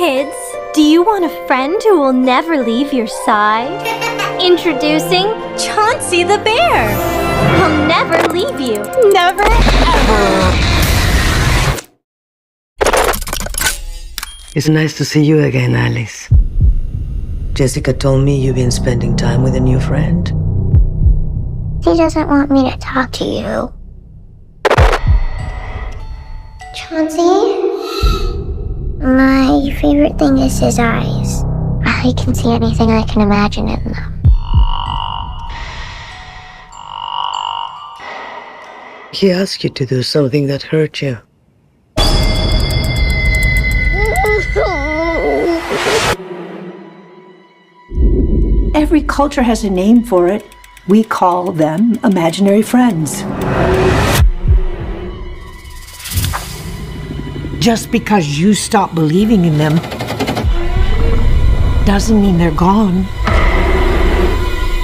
kids. Do you want a friend who will never leave your side? Introducing Chauncey the bear. He'll never leave you. Never, ever. It's nice to see you again, Alice. Jessica told me you've been spending time with a new friend. He doesn't want me to talk to you. Chauncey? My favorite thing is his eyes. I can see anything I can imagine in them. He asked you to do something that hurt you. Every culture has a name for it. We call them imaginary friends. Just because you stop believing in them doesn't mean they're gone.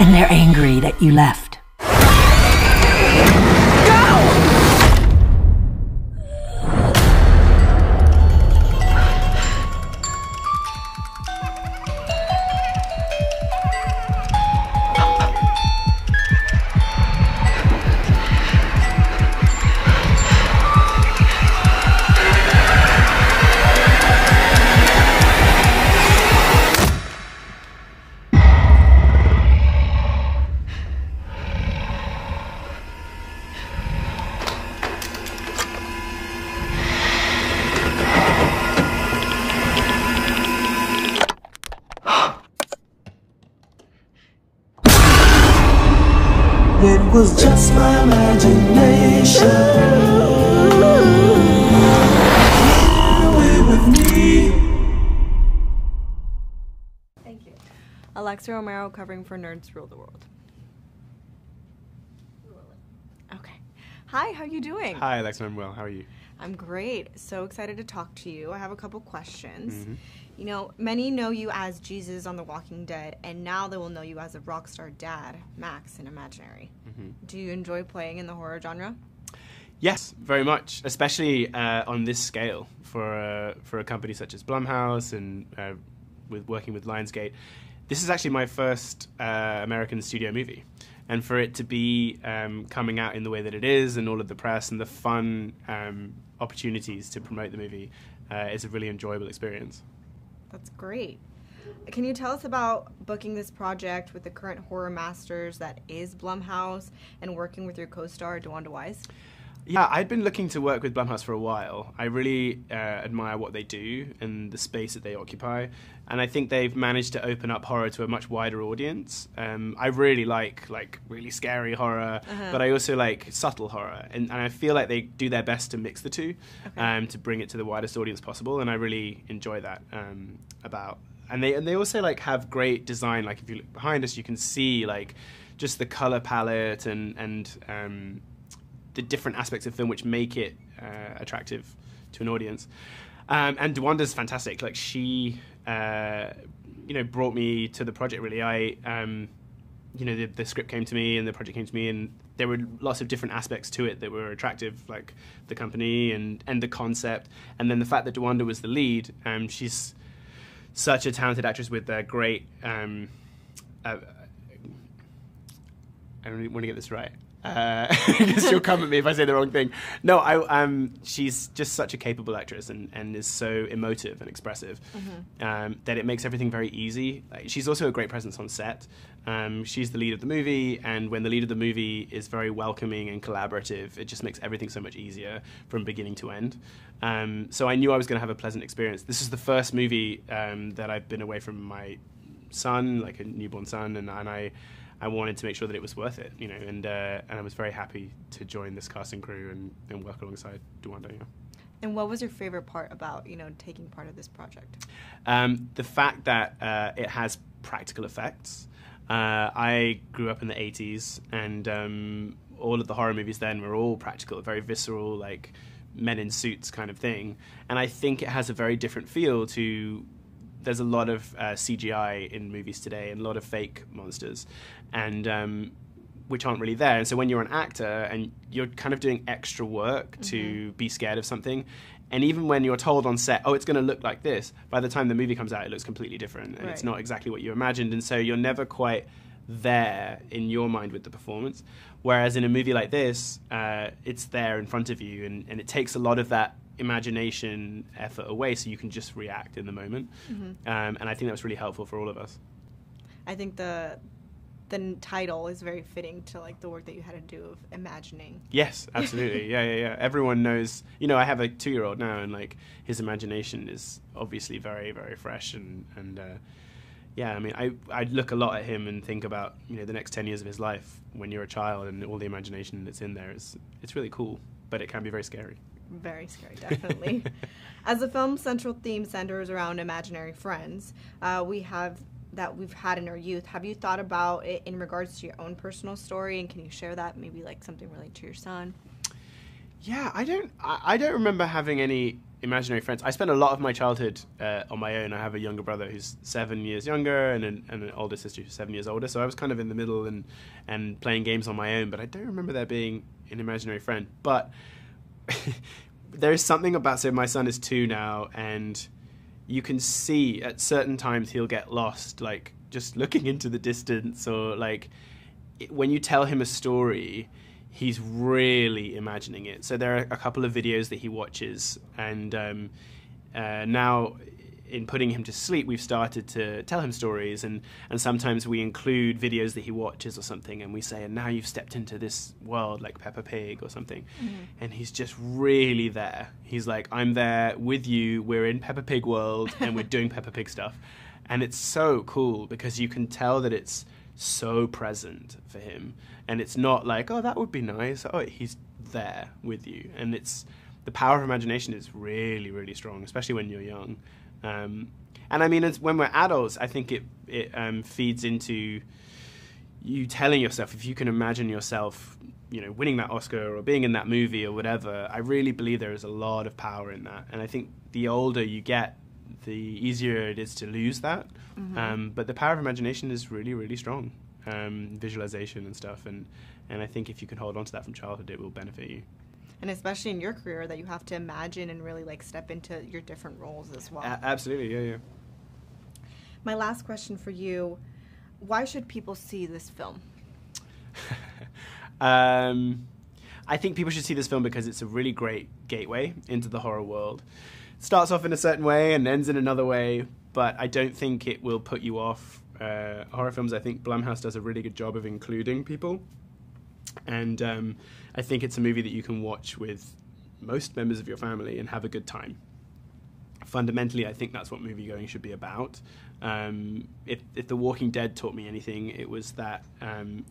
And they're angry that you left. It was just my imagination. Away with me. Thank you. Alexa Romero covering for Nerds Rule the World. Okay. Hi, how are you doing? Hi, Alexa, I'm well. How are you? I'm great. So excited to talk to you. I have a couple questions. You know, many know you as Jesus on The Walking Dead, and now they will know you as a rock star dad, Max in Imaginary. Do you enjoy playing in the horror genre? Yes, very much, especially on this scale for a company such as Blumhouse and with working with Lionsgate. This is actually my first American studio movie. And for it to be coming out in the way that it is, and all of the press and the fun opportunities to promote the movie, is a really enjoyable experience. That's great. Can you tell us about booking this project with the current horror masters that is Blumhouse and working with your co-star, DeWanda Wise? Yeah, I'd been looking to work with Blumhouse for a while. I really admire what they do and the space that they occupy. And I think they've managed to open up horror to a much wider audience. I really like really scary horror, but I also like subtle horror. And I feel like they do their best to mix the two, to bring it to the widest audience possible. And I really enjoy that And they also like have great design. Like if you look behind us, you can see like just the color palette and the different aspects of film which make it attractive to an audience. And DeWanda's fantastic. Like she, brought me to the project really. The script came to me and the project came to me, and there were lots of different aspects to it that were attractive, like the company and the concept. And then the fact that DeWanda was the lead, she's such a talented actress with a great, I don't want to get this right. Because you'll come at me if I say the wrong thing. No, she's just such a capable actress and is so emotive and expressive that it makes everything very easy. She's also a great presence on set. She's the lead of the movie, and when the lead of the movie is very welcoming and collaborative, it just makes everything so much easier from beginning to end. So I knew I was going to have a pleasant experience. This is the first movie that I've been away from my son, like a newborn son, and I wanted to make sure that it was worth it, and I was very happy to join this casting crew and work alongside DeWanda. And what was your favorite part about, taking part of this project? The fact that it has practical effects. I grew up in the 80s, and all of the horror movies then were all practical, very visceral, like men in suits kind of thing. And I think it has a very different feel to... There's a lot of CGI in movies today and a lot of fake monsters, and which aren't really there. And so when you're an actor and you're kind of doing extra work to be scared of something, And even when you're told on set, oh, it's going to look like this, by the time the movie comes out, it looks completely different, and it's not exactly what you imagined. And so you're never quite there in your mind with the performance. Whereas in a movie like this, it's there in front of you, and it takes a lot of that imagination effort away, so you can just react in the moment. And I think that was really helpful for all of us. I think the title is very fitting to like the work that you had to do of imagining. Yes, absolutely. Yeah. Everyone knows. You know, I have a 2-year-old now, and like his imagination is obviously very, very fresh. And yeah, I mean, I look a lot at him and think about, you know, the next 10 years of his life when you're a child, and all the imagination that's in there it's really cool, but it can be very scary. Very scary, definitely. As the film's central theme centers around imaginary friends, we've had in our youth. Have you thought about it in regards to your own personal story, and can you share that, maybe like something related to your son? Yeah, I don't remember having any imaginary friends. I spent a lot of my childhood on my own. I have a younger brother who's 7 years younger, and an older sister who's 7 years older, so I was kind of in the middle and playing games on my own, but I don't remember there being an imaginary friend. But there's something about, so my son is 2 now, and you can see at certain times he'll get lost, like just looking into the distance, or like when you tell him a story, he's really imagining it. So there are a couple of videos that he watches, and now in putting him to sleep, we've started to tell him stories, and sometimes we include videos that he watches or something, and we say, and now you've stepped into this world like Peppa Pig or something. And he's just really there. He's like, I'm there with you, we're in Peppa Pig world, and we're doing Peppa Pig stuff. And it's so cool because you can tell that it's so present for him, and it's not like, oh, that would be nice. Oh, he's there with you. And it's the power of imagination is really, really strong, especially when you're young. And I mean, when we're adults, I think it feeds into you telling yourself, if you can imagine yourself, you know, winning that Oscar or being in that movie or whatever, I really believe there is a lot of power in that. And I think the older you get, the easier it is to lose that. But the power of imagination is really, really strong. Visualization and stuff. And I think if you can hold on to that from childhood, it will benefit you. And especially in your career, that you have to imagine and really like step into your different roles as well. Absolutely, yeah. My last question for you, why should people see this film? I think people should see this film because it's a really great gateway into the horror world. It starts off in a certain way and ends in another way, but I don't think it will put you off horror films. I think Blumhouse does a really good job of including people. And I think it's a movie that you can watch with most members of your family and have a good time. Fundamentally, I think that's what movie going should be about. If The Walking Dead taught me anything, it was that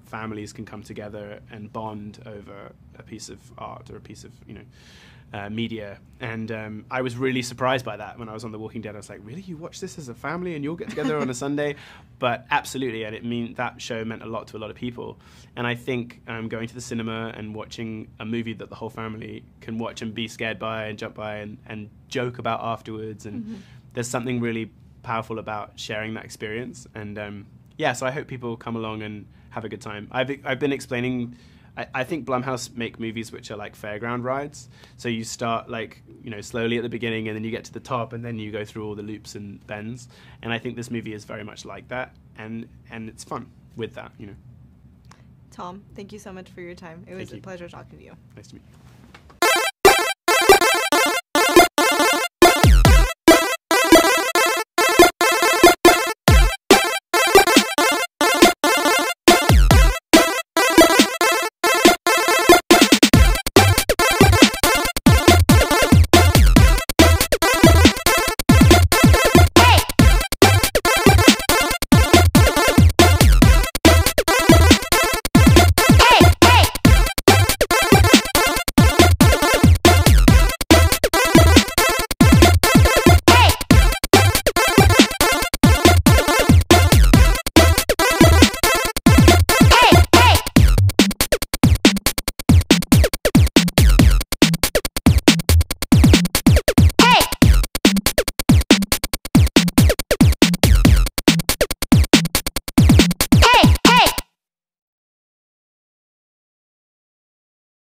families can come together and bond over a piece of art or a piece of, media. And I was really surprised by that when I was on The Walking Dead. I was like, really? You watch this as a family and you'll get together on a Sunday? But absolutely, and that show meant a lot to a lot of people. And I think going to the cinema and watching a movie that the whole family can watch and be scared by and jump by and joke about afterwards, and there's something really powerful about sharing that experience. And so I hope people come along and have a good time. I've been explaining, I think Blumhouse make movies which are like fairground rides. So you start slowly at the beginning, and then you get to the top, and then you go through all the loops and bends. And I think this movie is very much like that, and it's fun with that, Tom, thank you so much for your time. It was a pleasure talking to you. Nice to meet you.